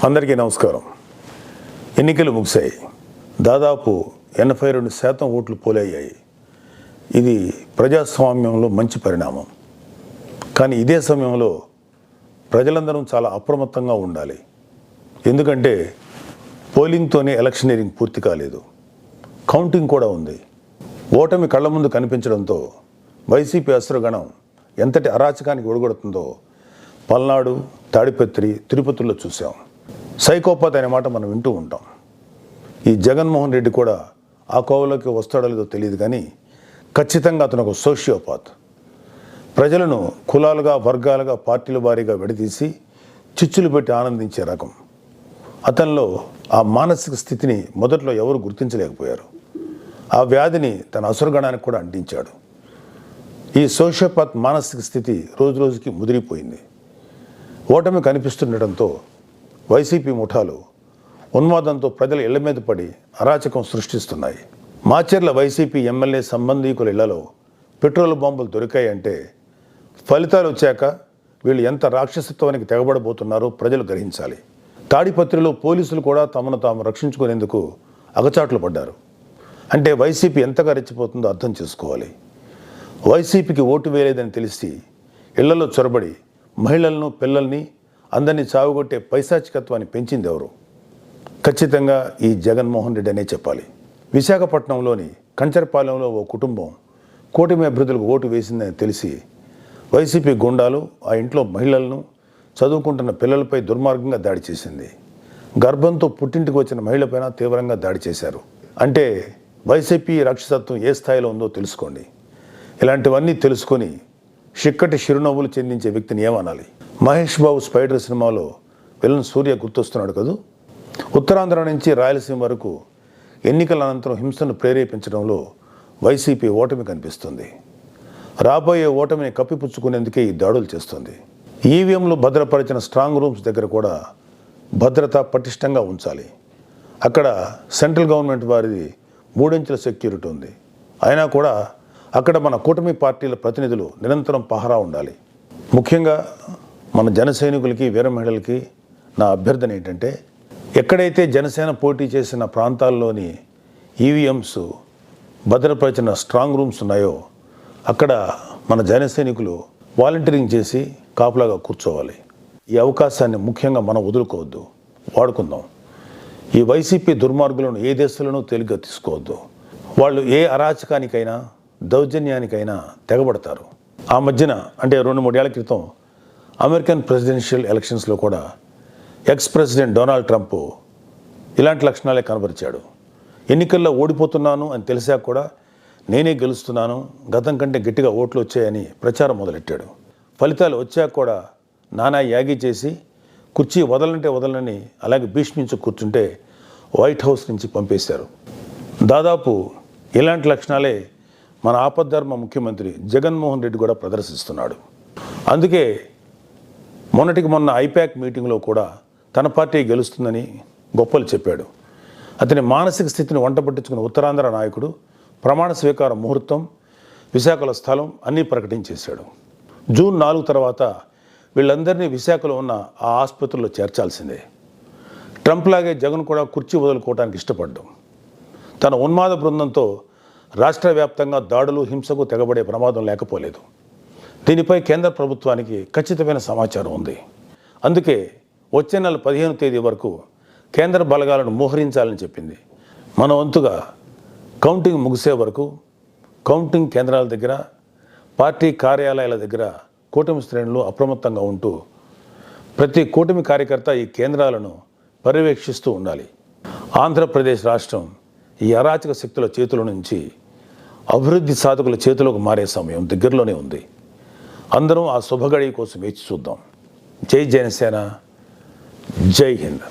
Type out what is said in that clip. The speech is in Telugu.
అందరికీ నమస్కారం. ఎన్నికలు ముగిశాయి. దాదాపు 82% ఓట్లు పోలయ్యాయి. ఇది ప్రజాస్వామ్యంలో మంచి పరిణామం. కానీ ఇదే సమయంలో ప్రజలందరం చాలా అప్రమత్తంగా ఉండాలి. ఎందుకంటే పోలింగ్తోనే ఎలక్షనీరింగ్ పూర్తి కాలేదు, కౌంటింగ్ కూడా ఉంది. ఓటమి కళ్ళ ముందు కనిపించడంతో వైసీపీ అసురగణం ఎంతటి అరాచకానికి ఒడిగొడుతుందో పల్నాడు, తాడిపత్రి, తిరుపతిలో చూసాం. సైకోపాత్ అనే మాట మనం వింటూ ఉంటాం. ఈ జగన్మోహన్ రెడ్డి కూడా ఆ కోవలోకి వస్తాడో లేదో తెలియదు, కానీ ఖచ్చితంగా అతను ఒక సోషియోపాత్. ప్రజలను కులాలుగా, వర్గాలుగా, పార్టీల వారీగా విడదీసి చిచ్చులు పెట్టి ఆనందించే రకం. అతనిలో ఆ మానసిక స్థితిని మొదట్లో ఎవరు గుర్తించలేకపోయారు. ఆ వ్యాధిని తన అసురగణానికి కూడా అంటించాడు. ఈ సోషియోపాత్ మానసిక స్థితి రోజు రోజుకి ముదిరిపోయింది. ఓటమి కనిపిస్తుండటంతో వైసీపీ ముఠాలు ఉన్మాదంతో ప్రజల ఇళ్ల మీద పడి అరాచకం సృష్టిస్తున్నాయి. మాచర్ల వైసీపీ ఎమ్మెల్యే సంబంధీకుల ఇళ్లలో పెట్రోల్ బాంబులు దొరికాయంటే ఫలితాలు వచ్చాక వీళ్ళు ఎంత రాక్షసత్వానికి తెగబడబోతున్నారో ప్రజలు గ్రహించాలి. తాడిపత్రిలో పోలీసులు కూడా తమను తాము రక్షించుకునేందుకు అగచాట్లు పడ్డారు. అంటే వైసీపీ ఎంతగా రెచ్చిపోతుందో అర్థం చేసుకోవాలి. వైసీపీకి ఓటు వేయలేదని తెలిసి ఇళ్లలో చొరబడి మహిళలను, పిల్లల్ని అందరినీ చావుగొట్టే పైశాచికత్వాన్ని పెంచింది ఎవరు? ఖచ్చితంగా ఈ జగన్మోహన్ రెడ్డి అనే చెప్పాలి. విశాఖపట్నంలోని కంచరపాలెంలో ఓ కుటుంబం కూటమి అభ్యర్థులకు ఓటు వేసిందని తెలిసి వైసీపీ గుండాలు ఆ ఇంట్లో మహిళలను, చదువుకుంటున్న పిల్లలపై దుర్మార్గంగా దాడి చేసింది. గర్భంతో పుట్టింటికి వచ్చిన మహిళపైన తీవ్రంగా దాడి చేశారు. అంటే వైసీపీ రాక్షసత్వం ఏ స్థాయిలో ఉందో తెలుసుకోండి. ఇలాంటివన్నీ తెలుసుకొని చిక్కటి చిరునవ్వులు చెందించే వ్యక్తిని ఏమనాలి? మహేష్ బాబు స్పైడర్ సినిమాలో విలన్ సూర్య గుర్తొస్తున్నాడు కదూ. ఉత్తరాంధ్ర నుంచి రాయలసీమ వరకు ఎన్నికల అనంతరం హింసను ప్రేరేపించడంలో వైసీపీ ఓటమి కనిపిస్తుంది. రాబోయే ఓటమిని కప్పిపుచ్చుకునేందుకే ఈ దాడులు చేస్తుంది. ఈవీఎంలు భద్రపరిచిన స్ట్రాంగ్ రూమ్స్ దగ్గర కూడా భద్రత పటిష్టంగా ఉంచాలి. అక్కడ సెంట్రల్ గవర్నమెంట్ వారిది 3 అంచెల సెక్యూరిటీ ఉంది. అయినా కూడా అక్కడ మన కూటమి పార్టీల ప్రతినిధులు నిరంతరం పహరా ఉండాలి. ముఖ్యంగా మన జన సైనికులకి, వీర మహిళలకి నా అభ్యర్థన ఏంటంటే, ఎక్కడైతే జనసేన పోటీ చేసిన ప్రాంతాల్లోని ఈవీఎంస్ భద్రపరిచిన స్ట్రాంగ్ రూమ్స్ ఉన్నాయో అక్కడ మన జన సైనికులు వాలంటీరింగ్ చేసి కాపులాగా కూర్చోవాలి. ఈ అవకాశాన్ని ముఖ్యంగా మనం వదులుకోవద్దు, వాడుకుందాం. ఈ వైసీపీ దుర్మార్గులను ఏ దేశంలోనూ తేలిగ్గా తీసుకోవద్దు. వాళ్ళు ఏ అరాచకానికైనా, దౌర్జన్యానికైనా తెగబడతారు. ఆ మధ్యన అంటే 2-3 ఏళ్ల క్రితం అమెరికన్ ప్రెసిడెన్షియల్ ఎలక్షన్స్లో కూడా ఎక్స్ ప్రెసిడెంట్ డొనాల్డ్ ట్రంప్ ఇలాంటి లక్షణాలే కనబరిచాడు. ఎన్నికల్లో ఓడిపోతున్నాను అని తెలిసాక కూడా నేనే గెలుస్తున్నాను, గతం కంటే గట్టిగా ఓట్లు వచ్చాయని ప్రచారం మొదలెట్టాడు. ఫలితాలు వచ్చాక కూడా నానా యాగి చేసి కుర్చీ వదలంటే వదలని అలాగే భీష్మించి కూర్చుంటే వైట్ హౌస్ నుంచి పంపేశారు. దాదాపు ఇలాంటి లక్షణాలే మన ఆపద్ధర్మ ముఖ్యమంత్రి జగన్మోహన్ రెడ్డి కూడా ప్రదర్శిస్తున్నాడు. అందుకే మొన్నటికి మొన్న ఐపాక్ మీటింగ్లో కూడా తన పార్టీ గెలుస్తుందని గొప్పలు చెప్పాడు. అతని మానసిక స్థితిని వంట పట్టించుకున్న ఉత్తరాంధ్ర నాయకుడు ప్రమాణ స్వీకార ముహూర్తం, విశాఖలో స్థలం అన్నీ ప్రకటించేశాడు. జూన్ 4 తర్వాత వీళ్ళందరినీ విశాఖలో ఉన్న ఆ ఆసుపత్రిలో చేర్చాల్సిందే. ట్రంప్ లాగే జగన్ కూడా కుర్చీ వదులుకోవడానికి ఇష్టపడ్డాం. తన ఉన్మాద బృందంతో రాష్ట్ర వ్యాప్తంగా దాడులు, హింసకు తెగబడే ప్రమాదం లేకపోలేదు. దీనిపై కేంద్ర ప్రభుత్వానికి ఖచ్చితమైన సమాచారం ఉంది. అందుకే వచ్చే నెల 15వ తేదీ వరకు కేంద్ర బలగాలను మోహరించాలని చెప్పింది. మన వంతుగా కౌంటింగ్ ముగిసే వరకు కౌంటింగ్ కేంద్రాల దగ్గర, పార్టీ కార్యాలయాల దగ్గర కూటమి శ్రేణులు అప్రమత్తంగా ఉంటూ ప్రతి కూటమి కార్యకర్త ఈ కేంద్రాలను పర్యవేక్షిస్తూ ఉండాలి. ఆంధ్రప్రదేశ్ రాష్ట్రం ఈ అరాచక శక్తుల చేతుల నుంచి అభివృద్ధి సాధకుల చేతిలోకి మారే సమయం దగ్గరలోనే ఉంది. అందరం ఆ శుభగడి కోసం వేచి చూద్దాం. జై జనసేన, జై హింద్.